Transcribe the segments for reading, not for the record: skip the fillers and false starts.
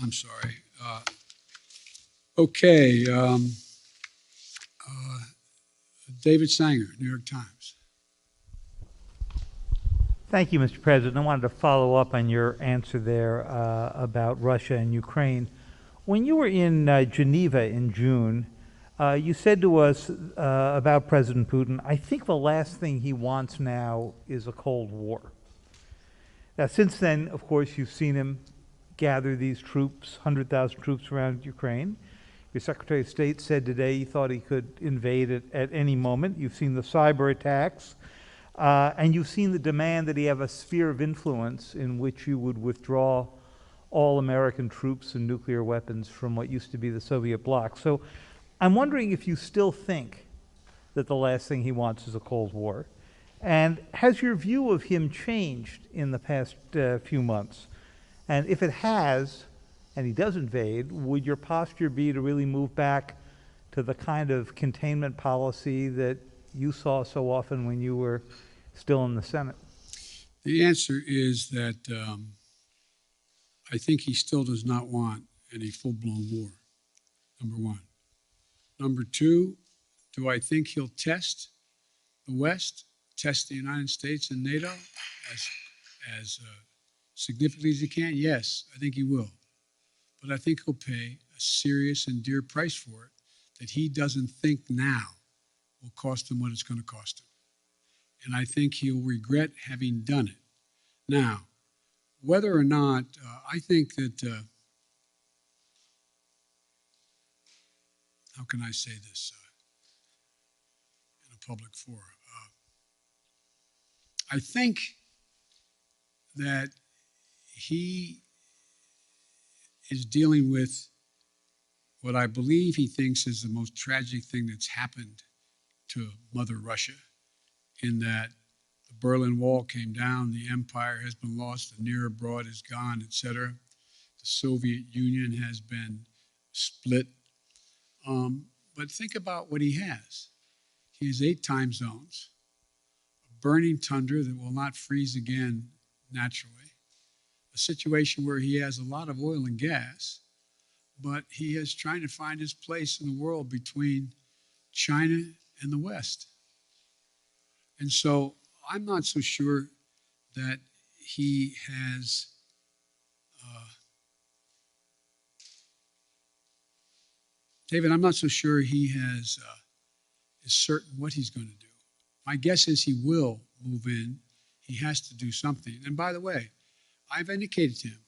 I'm sorry. Okay. David Sanger, New York Times. Thank you, Mr. President. I wanted to follow up on your answer there about Russia and Ukraine. When you were in Geneva in June, you said to us about President Putin, I think the last thing he wants now is a Cold War. Now, since then, of course, you've seen him gather these troops, 100,000 troops around Ukraine. Your Secretary of State said today he thought he could invade it at any moment. You've seen the cyber attacks, and you've seen the demand that he have a sphere of influence in which you would withdraw all American troops and nuclear weapons from what used to be the Soviet bloc. So I'm wondering if you still think that the last thing he wants is a Cold War. And has your view of him changed in the past few months? And if it has, and he does invade, would your posture be to really move back to the kind of containment policy that you saw so often when you were still in the Senate? The answer is that I think he still does not want any full-blown war, number one. Number two, do I think he'll test the West, test the United States and NATO as significantly as he can? Yes, I think he will. But I think he'll pay a serious and dear price for it that he doesn't think now will cost him what it's going to cost him. And I think he'll regret having done it. Now, whether or not, I think that, how can I say this in a public forum? I think that he is dealing with what I believe he thinks is the most tragic thing that's happened to Mother Russia, in that the Berlin Wall came down, the empire has been lost, the near abroad is gone, etc. The Soviet Union has been split. But think about what he has. He has 8 time zones, a burning tundra that will not freeze again naturally, a situation where he has a lot of oil and gas, but he is trying to find his place in the world between China and the West. And so I'm not so sure that he has David, I'm not so sure he is certain what he's going to do. My guess is he will move in. He has to do something. And by the way, I've indicated to him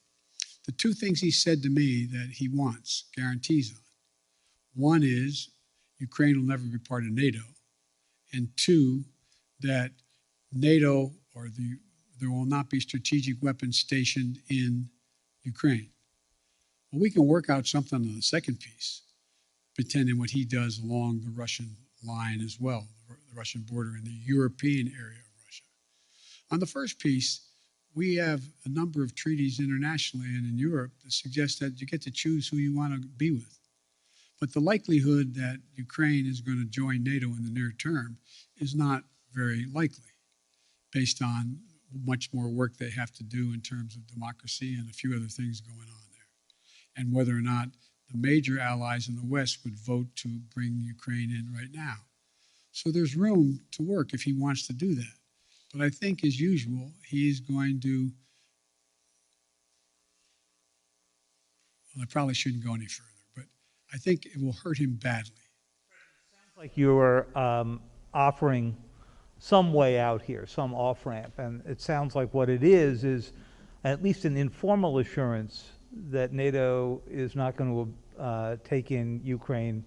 the 2 things he said to me that he wants guarantees on. One is Ukraine will never be part of NATO. And 2, that NATO or there will not be strategic weapons stationed in Ukraine. Well, we can work out something on the second piece, pretending what he does along the Russian line as well, the Russian border in the European area of Russia. On the first piece, we have a number of treaties internationally and in Europe that suggest that you get to choose who you want to be with. But the likelihood that Ukraine is going to join NATO in the near term is not very likely, based on much more work they have to do in terms of democracy and a few other things going on there, and whether or not the major allies in the West would vote to bring Ukraine in right now. So there's room to work if he wants to do that. But I think, as usual, he's going to, well, I probably shouldn't go any further, but I think it will hurt him badly. It sounds like you are offering some way out here, some off-ramp, and it sounds like what it is at least an informal assurance that NATO is not going to take in Ukraine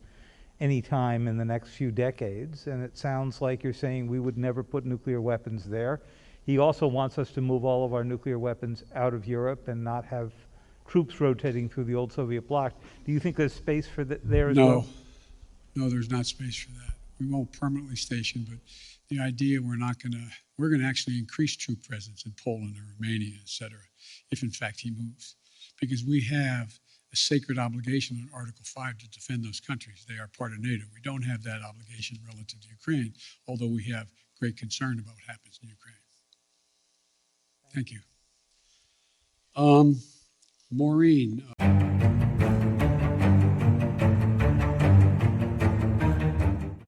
anytime in the next few decades. And it sounds like you're saying we would never put nuclear weapons there. He also wants us to move all of our nuclear weapons out of Europe and not have troops rotating through the old Soviet bloc. Do you think there's space for there as well? No, there's not space for that. We won't permanently station, but the idea we're going to actually increase troop presence in Poland or Romania, et cetera, if in fact he moves. Because we have a sacred obligation in Article 5 to defend those countries. They are part of NATO. We don't have that obligation relative to Ukraine, although we have great concern about what happens in Ukraine. Thank you. Maureen.